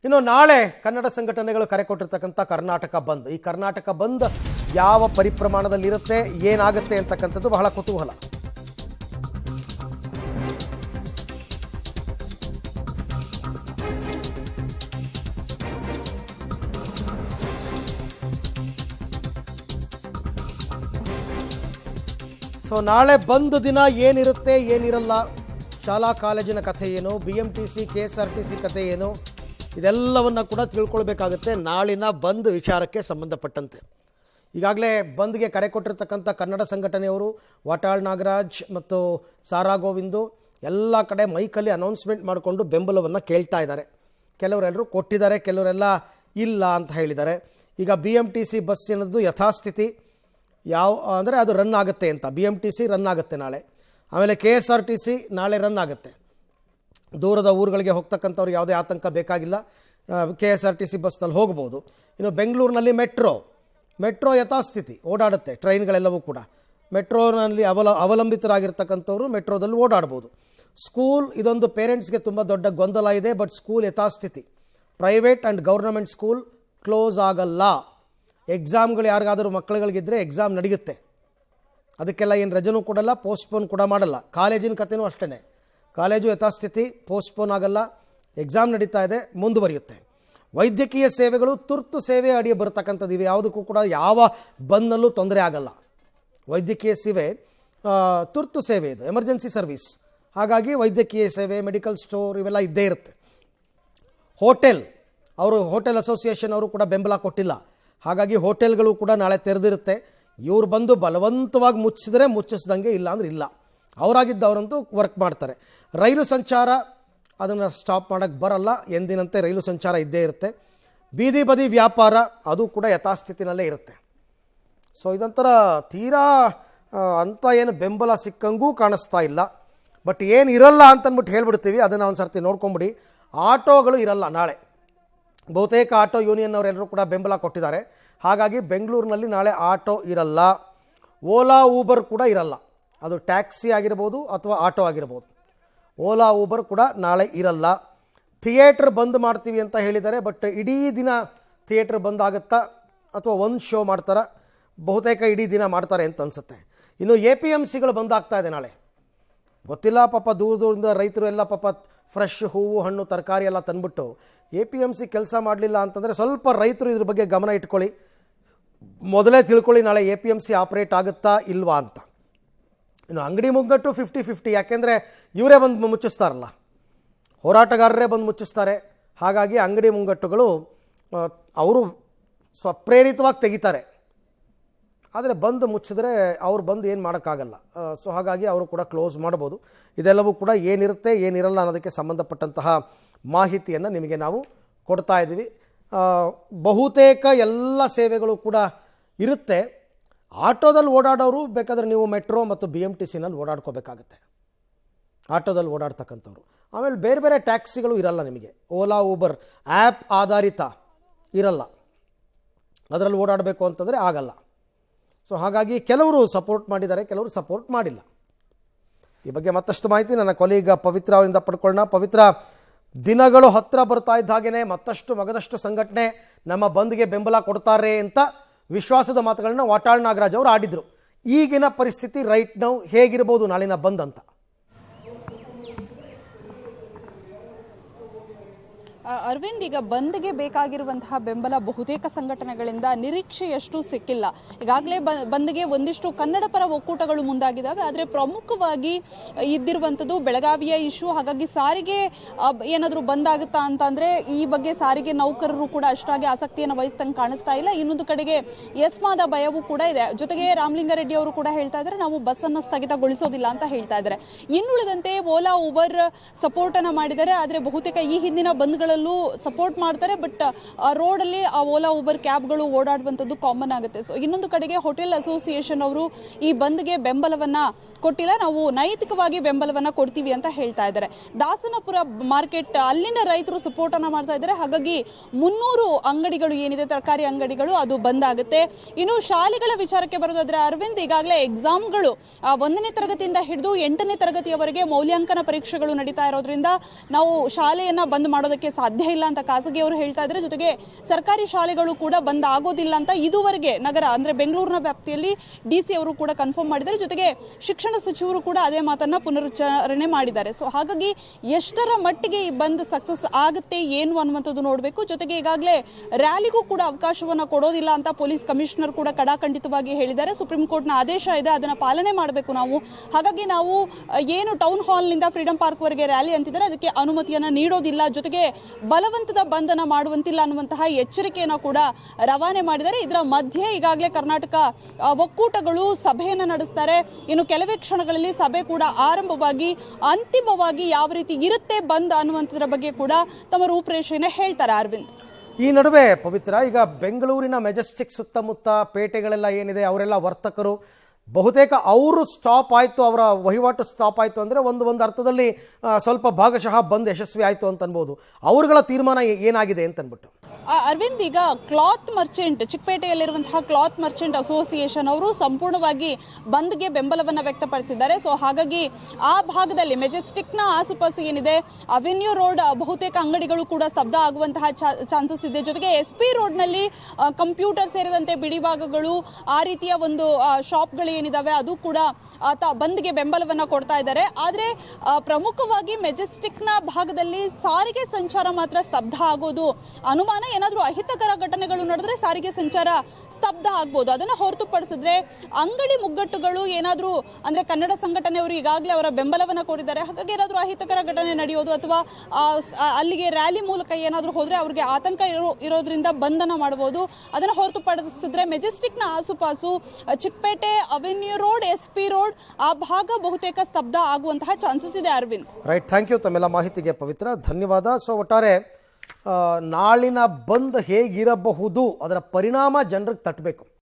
ಇನ್ನು ನಾಳೆ ಕನ್ನಡ ಸಂಘಟನೆಗಳು ಕರೆ ಕೊಟ್ಟಿರ್ತಕ್ಕಂಥ ಕರ್ನಾಟಕ ಬಂದ್, ಈ ಕರ್ನಾಟಕ ಬಂದ್ ಯಾವ ಪರಿಪ್ರಮಾಣದಲ್ಲಿರುತ್ತೆ, ಏನಾಗುತ್ತೆ ಅಂತಕ್ಕಂಥದ್ದು ಬಹಳ ಕುತೂಹಲ. ಸೊ ನಾಳೆ ಬಂದ್ ದಿನ ಏನಿರುತ್ತೆ ಏನಿರಲ್ಲ, ಶಾಲಾ ಕಾಲೇಜಿನ ಕಥೆ ಏನು, BMTC KSRTC ಕಥೆ ಏನು, ಇದೆಲ್ಲವನ್ನು ಕೂಡ ತಿಳ್ಕೊಳ್ಬೇಕಾಗುತ್ತೆ ನಾಳಿನ ಬಂದ್ ವಿಚಾರಕ್ಕೆ ಸಂಬಂಧಪಟ್ಟಂತೆ. ಈಗಾಗಲೇ ಬಂದ್ಗೆ ಕರೆ ಕೊಟ್ಟಿರ್ತಕ್ಕಂಥ ಕನ್ನಡ ಸಂಘಟನೆಯವರು ವಾಟಾಳ್ ನಾಗರಾಜ್ ಮತ್ತು ಸಾರಾ ಗೋವಿಂದು ಎಲ್ಲ ಕಡೆ ಮೈಕಲ್ಲಿ ಅನೌನ್ಸ್ಮೆಂಟ್ ಮಾಡಿಕೊಂಡು ಬೆಂಬಲವನ್ನು ಕೇಳ್ತಾ ಇದ್ದಾರೆ. ಕೆಲವರೆಲ್ಲರೂ ಕೊಟ್ಟಿದ್ದಾರೆ, ಕೆಲವರೆಲ್ಲ ಇಲ್ಲ ಅಂತ ಹೇಳಿದ್ದಾರೆ. ಈಗ BMTC ಬಸ್ ಏನದು ಯಥಾಸ್ಥಿತಿ ಅಂದರೆ ಅದು ರನ್ ಆಗುತ್ತೆ ಅಂತ, BMTC ರನ್ ಆಗುತ್ತೆ ನಾಳೆ. ಆಮೇಲೆ KSRTC ನಾಳೆ ರನ್ ಆಗುತ್ತೆ. ದೂರದ ಊರುಗಳಿಗೆ ಹೋಗ್ತಕ್ಕಂಥವ್ರಿಗೆ ಯಾವುದೇ ಆತಂಕ ಬೇಕಾಗಿಲ್ಲ, KSRTC ಬಸ್ನಲ್ಲಿ ಹೋಗ್ಬೋದು. ಇನ್ನು ಬೆಂಗಳೂರಿನಲ್ಲಿ ಮೆಟ್ರೋ ಯಥಾಸ್ಥಿತಿ ಓಡಾಡುತ್ತೆ, ಟ್ರೈನ್ಗಳೆಲ್ಲವೂ ಕೂಡ ಮೆಟ್ರೋನಲ್ಲಿ ಅವಲಂಬಿತರಾಗಿರ್ತಕ್ಕಂಥವ್ರು ಮೆಟ್ರೋದಲ್ಲಿ ಓಡಾಡ್ಬೋದು. ಸ್ಕೂಲ್ ಇದೊಂದು ಪೇರೆಂಟ್ಸ್ಗೆ ತುಂಬ ದೊಡ್ಡ ಗೊಂದಲ ಇದೆ, ಬಟ್ ಸ್ಕೂಲ್ ಯಥಾಸ್ಥಿತಿ. Private and government school close ಆಗಲ್ಲ. ಎಕ್ಸಾಮ್ಗಳು ಯಾರಿಗಾದರೂ ಮಕ್ಕಳುಗಳಿಗಿದ್ದರೆ ಎಕ್ಸಾಮ್ ನಡೆಯುತ್ತೆ, ಅದಕ್ಕೆಲ್ಲ ಏನು ರಜನೂ ಕೊಡಲ್ಲ, ಪೋಸ್ಟ್ಪೋನ್ ಕೂಡ ಮಾಡಲ್ಲ. ಕಾಲೇಜಿನ ಕಥೆನೂ ಅಷ್ಟೇ, ಕಾಲೇಜು ಯಥಾಸ್ಥಿತಿ, ಪೋಸ್ಟ್ಪೋನ್ ಆಗಲ್ಲ, ಎಕ್ಸಾಮ್ ನಡೀತಾ ಇದೆ, ಮುಂದುವರಿಯುತ್ತೆ. ವೈದ್ಯಕೀಯ ಸೇವೆಗಳು ತುರ್ತು ಸೇವೆ ಅಡಿಗೆ ಬರತಕ್ಕಂಥದ್ದು ಇವೆ, ಯಾವುದಕ್ಕೂ ಕೂಡ ಯಾವ ಬಂದಲ್ಲೂ ತೊಂದರೆ ಆಗಲ್ಲ. ವೈದ್ಯಕೀಯ ಸೇವೆ ತುರ್ತು ಸೇವೆ, ಇದು ಎಮರ್ಜೆನ್ಸಿ ಸರ್ವಿಸ್, ಹಾಗಾಗಿ ವೈದ್ಯಕೀಯ ಸೇವೆ, ಮೆಡಿಕಲ್ ಸ್ಟೋರ್ ಇವೆಲ್ಲ ಇದ್ದೇ ಇರುತ್ತೆ. ಹೋಟೆಲ್ ಅಸೋಸಿಯೇಷನ್ ಅವರು ಕೂಡ ಬೆಂಬಲ ಕೊಟ್ಟಿಲ್ಲ, ಹಾಗಾಗಿ ಹೋಟೆಲ್ಗಳು ಕೂಡ ನಾಳೆ ತೆರೆದಿರುತ್ತೆ. ಇವ್ರು ಬಂದು ಬಲವಂತವಾಗಿ ಮುಚ್ಚಿದ್ರೆ ಮುಚ್ಚಿಸ್ದಂಗೆ, ಇಲ್ಲ ಅಂದ್ರೆ ಇಲ್ಲ, ಅವರಾಗಿದ್ದವರಂತೂ ವರ್ಕ್ ಮಾಡ್ತಾರೆ. ರೈಲು ಸಂಚಾರ ಅದನ್ನು ಸ್ಟಾಪ್ ಮಾಡೋಕ್ಕೆ ಬರಲ್ಲ, ಎಂದಿನಂತೆ ರೈಲು ಸಂಚಾರ ಇದ್ದೇ ಇರುತ್ತೆ. ಬೀದಿ ಬದಿ ವ್ಯಾಪಾರ ಅದು ಕೂಡ ಯಥಾಸ್ಥಿತಿನಲ್ಲೇ ಇರುತ್ತೆ. ಸೊ ಇದೊಂಥರ ತೀರಾ ಅಂತ ಏನು ಬೆಂಬಲ ಸಿಕ್ಕಂಗೂ ಕಾಣಿಸ್ತಾ ಇಲ್ಲ. ಬಟ್ ಏನು ಇರಲ್ಲ ಅಂತಂದ್ಬಿಟ್ಟು ಹೇಳ್ಬಿಡ್ತೀವಿ, ಅದನ್ನು ಒಂದು ಸರ್ತಿ ನೋಡ್ಕೊಂಬಿಡಿ. ಆಟೋಗಳು ಇರಲ್ಲ ನಾಳೆ, ಬಹುತೇಕ ಆಟೋ ಯೂನಿಯನ್ ಅವರೆಲ್ಲರೂ ಕೂಡ ಬೆಂಬಲ ಕೊಟ್ಟಿದ್ದಾರೆ. ಹಾಗಾಗಿ ಬೆಂಗಳೂರಿನಲ್ಲಿ ನಾಳೆ ಆಟೋ ಇರಲ್ಲ. ಓಲಾ ಊಬರ್ ಕೂಡ ಇರಲ್ಲ, ಅದು ಟ್ಯಾಕ್ಸಿ ಆಗಿರ್ಬೋದು ಅಥವಾ ಆಟೋ ಆಗಿರ್ಬೋದು. ಓಲಾ ಊಬರ್ ಕೂಡ ನಾಳೆ ಇರಲ್ಲ. ಥಿಯೇಟ್ರ್ ಬಂದ್ ಮಾಡ್ತೀವಿ ಅಂತ ಹೇಳಿದ್ದಾರೆ, ಬಟ್ ಇಡೀ ದಿನ ಥಿಯೇಟ್ರ್ ಬಂದ್ ಆಗುತ್ತಾ ಅಥವಾ ಒಂದು ಶೋ ಮಾಡ್ತಾರಾ? ಬಹುತೇಕ ಇಡೀ ದಿನ ಮಾಡ್ತಾರೆ ಅಂತ ಅನಿಸುತ್ತೆ. ಇನ್ನು APMCಗಳು ಬಂದ್ ಆಗ್ತಾ ಇದೆ ನಾಳೆ, ಗೊತ್ತಿಲ್ಲ ಪಾಪ. ದೂರದಿಂದ ರೈತರು ಎಲ್ಲ ಪಾಪ ಫ್ರೆಶ್ ಹೂವು ಹಣ್ಣು ತರಕಾರಿ ಎಲ್ಲ ತಂದುಬಿಟ್ಟು APMC ಕೆಲಸ ಮಾಡಲಿಲ್ಲ ಅಂತಂದರೆ ಸ್ವಲ್ಪ ರೈತರು ಇದ್ರ ಬಗ್ಗೆ ಗಮನ ಇಟ್ಕೊಳ್ಳಿ, ಮೊದಲೇ ತಿಳ್ಕೊಳ್ಳಿ ನಾಳೆ APMC ಆಪ್ರೇಟ್ ಆಗುತ್ತಾ ಇಲ್ವಾ ಅಂತ. ಇನ್ನು ಅಂಗಡಿ ಮುಗ್ಗಟ್ಟು 50-50, ಯಾಕೆಂದರೆ ಇವರೇ ಬಂದು ಮುಚ್ಚಿಸ್ತಾರಲ್ಲ, ಹೋರಾಟಗಾರರೇ ಬಂದು ಮುಚ್ಚಿಸ್ತಾರೆ. ಹಾಗಾಗಿ ಅಂಗಡಿ ಮುಂಗಟ್ಟುಗಳು ಅವರು ಸ್ವಪ್ರೇರಿತವಾಗಿ ತೆಗಿತಾರೆ, ಆದರೆ ಬಂದು ಮುಚ್ಚಿದ್ರೆ ಅವ್ರು ಬಂದು ಏನು ಮಾಡೋಕ್ಕಾಗಲ್ಲ. ಸೊ ಹಾಗಾಗಿ ಅವರು ಕೂಡ ಕ್ಲೋಸ್ ಮಾಡ್ಬೋದು. ಇದೆಲ್ಲವೂ ಕೂಡ ಏನಿರುತ್ತೆ ಏನಿರಲ್ಲ ಅನ್ನೋದಕ್ಕೆ ಸಂಬಂಧಪಟ್ಟಂತಹ ಮಾಹಿತಿಯನ್ನು ನಿಮಗೆ ನಾವು ಕೊಡ್ತಾ ಇದ್ದೀವಿ. ಬಹುತೇಕ ಎಲ್ಲ ಸೇವೆಗಳು ಕೂಡ ಇರುತ್ತೆ. ಆಟೋದಲ್ಲಿ ಓಡಾಡೋರು ಬೇಕಾದರೆ ನೀವು ಮೆಟ್ರೋ ಮತ್ತು BMTCನಲ್ಲಿ ಓಡಾಡ್ಕೋಬೇಕಾಗತ್ತೆ, ಆಟೋದಲ್ಲಿ ಓಡಾಡ್ತಕ್ಕಂಥವ್ರು. ಆಮೇಲೆ ಬೇರೆ ಬೇರೆ ಟ್ಯಾಕ್ಸಿಗಳು ಇರಲ್ಲ ನಿಮಗೆ, ಓಲಾ ಊಬರ್ ಆ್ಯಪ್ ಆಧಾರಿತ ಇರಲ್ಲ, ಅದರಲ್ಲಿ ಓಡಾಡಬೇಕು ಅಂತಂದರೆ ಆಗಲ್ಲ. ಸೊ ಹಾಗಾಗಿ ಕೆಲವರು ಸಪೋರ್ಟ್ ಮಾಡಿದ್ದಾರೆ, ಕೆಲವರು ಸಪೋರ್ಟ್ ಮಾಡಿಲ್ಲ. ಈ ಬಗ್ಗೆ ಮತ್ತಷ್ಟು ಮಾಹಿತಿ ನನ್ನ ಕೊಲೀಗ ಪವಿತ್ರ ಅವರಿಂದ ಪಡ್ಕೊಳ್ಳೋಣ. ಪವಿತ್ರ, ದಿನಗಳು ಹತ್ತಿರ ಬರ್ತಾ ಇದ್ದ ಹಾಗೆಯೇ ಮತ್ತಷ್ಟು ಮಗದಷ್ಟು ಸಂಘಟನೆ ನಮ್ಮ ಬಂದ್ಗೆ ಬೆಂಬಲ ಕೊಡ್ತಾರೆ ಅಂತ ವಿಶ್ವಾಸದ ಮಾತುಗಳನ್ನ ವಾಟಾಳ್ ನಾಗರಾಜ್ ಅವರು ಆಡಿದರು. ಈಗಿನ ಪರಿಸ್ಥಿತಿ ರೈಟ್ ನೌ ಹೇಗಿರ್ಬೋದು ನಾಳಿನ ಬಂದ್ ಅಂತ? ಅರವಿಂದ್, ಈಗ ಬಂದ್ಗೆ ಬೇಕಾಗಿರುವಂತಹ ಬೆಂಬಲ ಬಹುತೇಕ ಸಂಘಟನೆಗಳಿಂದ ನಿರೀಕ್ಷೆಯಷ್ಟು ಸಿಕ್ಕಿಲ್ಲ. ಈಗಾಗಲೇ ಬಂದ್ಗೆ ಒಂದಿಷ್ಟು ಕನ್ನಡ ಪರ ಒಕ್ಕೂಟಗಳು ಮುಂದಾಗಿದ್ದಾವೆ, ಆದರೆ ಪ್ರಮುಖವಾಗಿ ಇದ್ದಿರುವಂಥದ್ದು ಬೆಳಗಾವಿಯ ಇಶ್ಯೂ. ಹಾಗಾಗಿ ಸಾರಿಗೆ ಏನಾದರೂ ಬಂದಾಗುತ್ತಾ ಅಂತಂದರೆ ಈ ಬಗ್ಗೆ ಸಾರಿಗೆ ನೌಕರರು ಕೂಡ ಅಷ್ಟಾಗಿ ಆಸಕ್ತಿಯನ್ನು ವಹಿಸ್ತಂಗೆ ಕಾಣಿಸ್ತಾ ಇಲ್ಲ. ಇನ್ನೊಂದು ಕಡೆಗೆ ಎಸ್ಮಾದ ಭಯವೂ ಕೂಡ ಇದೆ. ಜೊತೆಗೆ ರಾಮಲಿಂಗಾರೆಡ್ಡಿ ಅವರು ಕೂಡ ಹೇಳ್ತಾ ಇದ್ದಾರೆ, ನಾವು ಬಸ್ಸನ್ನು ಸ್ಥಗಿತಗೊಳಿಸೋದಿಲ್ಲ ಅಂತ ಹೇಳ್ತಾ ಇದ್ದಾರೆ. ಇನ್ನುಳಿದಂತೆ ಓಲಾ ಊಬರ್ ಸಪೋರ್ಟ್ ಅನ್ನು ಮಾಡಿದ್ದಾರೆ, ಆದರೆ ಬಹುತೇಕ ಈ ಹಿಂದಿನ ಬಂದ್ಗಳಲ್ಲಿ ಸಪೋರ್ಟ್ ಮಾಡ್ತಾರೆ, ಬಟ್ ರೋಡ್ ಅಲ್ಲಿ ಆ ಓಲಾ ಊಬರ್ ಕ್ಯಾಬ್ಗಳು ಓಡಾಡುವಂಥದ್ದು ಕಾಮನ್ ಆಗುತ್ತೆ. ಸೊ ಇನ್ನೊಂದು ಕಡೆಗೆ ಹೋಟೆಲ್ ಅಸೋಸಿಯೇಷನ್ ಅವರು ಈ ಬಂದ್ಗೆ ಬೆಂಬಲವನ್ನ ಕೊಟ್ಟಿಲ್ಲ, ನಾವು ನೈತಿಕವಾಗಿ ಬೆಂಬಲವನ್ನ ಕೊಡ್ತೀವಿ ಅಂತ ಹೇಳ್ತಾ ಇದ್ದಾರೆ. ದಾಸನಪುರ ಮಾರ್ಕೆಟ್ ಅಲ್ಲಿನ ರೈತರು ಸಪೋರ್ಟ್ ಅನ್ನ ಮಾಡ್ತಾ ಇದ್ದಾರೆ. ಹಾಗಾಗಿ 300 ಅಂಗಡಿಗಳು ಏನಿದೆ, ತರಕಾರಿ ಅಂಗಡಿಗಳು, ಅದು ಬಂದ್ ಆಗುತ್ತೆ. ಇನ್ನು ಶಾಲೆಗಳ ವಿಚಾರಕ್ಕೆ ಬರೋದಾದ್ರೆ ಅರವಿಂದ್, ಈಗಾಗಲೇ ಎಕ್ಸಾಮ್ಗಳು 1ನೇ ತರಗತಿಯಿಂದ ಹಿಡಿದು 8ನೇ ತರಗತಿಯವರೆಗೆ ಮೌಲ್ಯಾಂಕನ ಪರೀಕ್ಷೆಗಳು ನಡೀತಾ ಇರೋದ್ರಿಂದ ನಾವು ಶಾಲೆಯನ್ನ ಬಂದ್ ಮಾಡೋದಕ್ಕೆ ಸಾಧ್ಯ ಇಲ್ಲ ಅಂತ ಖಾಸಗಿ ಅವರು ಹೇಳ್ತಾ ಇದ್ದಾರೆ. ಜೊತೆಗೆ ಸರ್ಕಾರಿ ಶಾಲೆಗಳು ಕೂಡ ಬಂದ್ ಆಗೋದಿಲ್ಲ ಅಂತ ಇದುವರೆಗೆ ನಗರ ಅಂದ್ರೆ ಬೆಂಗಳೂರಿನ ವ್ಯಾಪ್ತಿಯಲ್ಲಿ DC ಅವರು ಕೂಡ ಕನ್ಫರ್ಮ್ ಮಾಡಿದ್ದಾರೆ. ಜೊತೆಗೆ ಶಿಕ್ಷಣ ಸಚಿವರು ಕೂಡ ಅದೇ ಮಾತನ್ನ ಪುನರುಚ್ಚಾರಣೆ ಮಾಡಿದ್ದಾರೆ. ಸೊ ಹಾಗಾಗಿ ಎಷ್ಟರ ಮಟ್ಟಿಗೆ ಈ ಬಂದ್ ಸಕ್ಸಸ್ ಆಗುತ್ತೆ ಏನು ಅನ್ನುವಂಥದ್ದು ನೋಡಬೇಕು. ಜೊತೆಗೆ ಈಗಾಗಲೇ ರ್ಯಾಲಿಗೂ ಕೂಡ ಅವಕಾಶವನ್ನ ಕೊಡೋದಿಲ್ಲ ಅಂತ ಪೊಲೀಸ್ ಕಮಿಷನರ್ ಕೂಡ ಕಡಾಖಂಡಿತವಾಗಿ ಹೇಳಿದ್ದಾರೆ. ಸುಪ್ರೀಂ ಕೋರ್ಟ್ನ ಆದೇಶ ಇದೆ, ಅದನ್ನ ಪಾಲನೆ ಮಾಡಬೇಕು ನಾವು. ಹಾಗಾಗಿ ನಾವು ಏನು ಟೌನ್ ಹಾಲ್ನಿಂದ ಫ್ರೀಡಂ ಪಾರ್ಕ್ ವರೆಗೆ ರ್ಯಾಲಿ ಅಂತಿದ್ದಾರೆ ಅದಕ್ಕೆ ಅನುಮತಿಯನ್ನ ನೀಡೋದಿಲ್ಲ, ಜೊತೆಗೆ ಬಲವಂತದ ಬಂಧನ ಮಾಡುವಂತಿಲ್ಲ ಅನ್ನುವಂತಹ ಎಚ್ಚರಿಕೆಯನ್ನ ಕೂಡ ರವಾನೆ ಮಾಡಿದ್ದಾರೆ. ಇದರ ಮಧ್ಯೆ ಈಗಾಗಲೇ ಕರ್ನಾಟಕ ಒಕ್ಕೂಟಗಳು ಸಭೆಯನ್ನ ನಡೆಸ್ತಾರೆ. ಇನ್ನು ಕೆಲವೇ ಕ್ಷಣಗಳಲ್ಲಿ ಸಭೆ ಕೂಡ ಆರಂಭವಾಗಿ ಅಂತಿಮವಾಗಿ ಯಾವ ರೀತಿ ಇರುತ್ತೆ ಬಂದ್ ಅನ್ನುವಂಥದ್ರ ಬಗ್ಗೆ ಕೂಡ ತಮ್ಮ ರೂಪರೇಷೆಯನ್ನು ಹೇಳ್ತಾರೆ. ಅರವಿಂದ್, ಈ ನಡುವೆ ಪವಿತ್ರ, ಈಗ ಬೆಂಗಳೂರಿನ ಮೆಜೆಸ್ಟಿಕ್ ಸುತ್ತಮುತ್ತ ಪೇಟೆಗಳೆಲ್ಲ ಏನಿದೆ ಅವರೆಲ್ಲ ವರ್ತಕರು ಬಹುತೇಕ ಅವರು ಸ್ಟಾಪ್ ಆಯಿತು, ಅವರ ವಹಿವಾಟು ಸ್ಟಾಪ್ ಆಯಿತು ಅಂದರೆ ಒಂದು ಅರ್ಥದಲ್ಲಿ ಸ್ವಲ್ಪ ಭಾಗಶಃ ಬಂದ್ ಯಶಸ್ವಿ ಆಯಿತು ಅಂತ ಅನ್ಬೋದು. ಅವರುಗಳ ತೀರ್ಮಾನ ಏನಾಗಿದೆ ಅಂತ ಅಂದ್ಬಿಟ್ಟು ಅರವಿಂದ್, ಈಗ ಕ್ಲಾತ್ ಮರ್ಚೆಂಟ್ ಚಿಕ್ಕಪೇಟೆಯಲ್ಲಿರುವಂತಹ ಕ್ಲಾತ್ ಮರ್ಚೆಂಟ್ ಅಸೋಸಿಯೇಷನ್ ಅವರು ಸಂಪೂರ್ಣವಾಗಿ ಬಂದ್ಗೆ ಬೆಂಬಲವನ್ನು ವ್ಯಕ್ತಪಡಿಸಿದ್ದಾರೆ. ಸೊ ಹಾಗಾಗಿ ಆ ಭಾಗದಲ್ಲಿ ಮೆಜೆಸ್ಟಿಕ್ನ ಆಸುಪಾಸು ಏನಿದೆ ಅವೆನ್ಯೂ ರೋಡ್ ಬಹುತೇಕ ಅಂಗಡಿಗಳು ಕೂಡ ಸ್ತಬ್ಧ ಆಗುವಂತಹ ಚಾನ್ಸಸ್ ಇದೆ. ಜೊತೆಗೆ SP ರೋಡ್ನಲ್ಲಿ ಕಂಪ್ಯೂಟರ್ ಸೇರಿದಂತೆ ಬಿಡಿಭಾಗಗಳು ಆ ರೀತಿಯ ಒಂದು ಶಾಪ್ಗಳು ಏನಿದಾವೆ ಅದು ಕೂಡ ಬಂದ್ಗೆ ಬೆಂಬಲವನ್ನ ಕೊಡ್ತಾ ಇದ್ದಾರೆ. ಆದರೆ ಪ್ರಮುಖವಾಗಿ ಮೆಜೆಸ್ಟಿಕ್ನ ಭಾಗದಲ್ಲಿ ಸಾರಿಗೆ ಸಂಚಾರ ಮಾತ್ರ ಸ್ತಬ್ಧ ಆಗೋದು ಅನುಮಾನ. ಏನಾದರೂ ಅಹಿತಕರ ಘಟನೆಗಳು ನಡೆದ್ರೆ ಸಾರಿಗೆ ಸಂಚಾರ ಸ್ತಬ್ಧ ಆಗ್ಬೋದು. ಅದನ್ನು ಹೊರತುಪಡಿಸಿದ್ರೆ ಅಂಗಡಿ ಮುಗ್ಗಟ್ಟುಗಳು ಏನಾದರೂ ಅಂದ್ರೆ ಕನ್ನಡ ಸಂಘಟನೆಯವರು ಈಗಾಗಲೇ ಅವರ ಬೆಂಬಲವನ್ನ ಕೊಟ್ಟಿದ್ದಾರೆ. ಹಾಗಾಗಿ ಏನಾದರೂ ಅಹಿತಕರ ಘಟನೆ ನಡೆಯೋದು ಅಥವಾ ಅಲ್ಲಿಗೆ ರ್ಯಾಲಿ ಮೂಲಕ ಏನಾದರೂ ಹೋದ್ರೆ ಅವ್ರಿಗೆ ಆತಂಕ ಇರೋದ್ರಿಂದ ಬಂಧನ ಮಾಡಬಹುದು. ಅದನ್ನು ಹೊರತುಪಡಿಸಿದ್ರೆ ಮೆಜೆಸ್ಟಿಕ್ನ ಆಸುಪಾಸು Chikkapete avenue road SP road ಆ ಭಾಗ ಬಹುತೇಕ ಸ್ತಬ್ಧ ಆಗುವಂತಹ ಚಾನ್ಸಸ್ ಇದೆ. ಅರವಿಂದ್, ರೈಟ್, ಥ್ಯಾಂಕ್ ಯು ತಮ್ಮೆಲ್ಲ ಮಾಹಿತಿಗೆ ಪವಿತ್ರ, ಧನ್ಯವಾದ. ಸೊ ಒಟ್ಟಾರೆ ನಾಳಿನ ಬಂದ್ ಹೇಗಿರಬಹುದು ಅದರ ಪರಿಣಾಮ ಜನರಿಗೆ ತಟ್ಟಬೇಕು.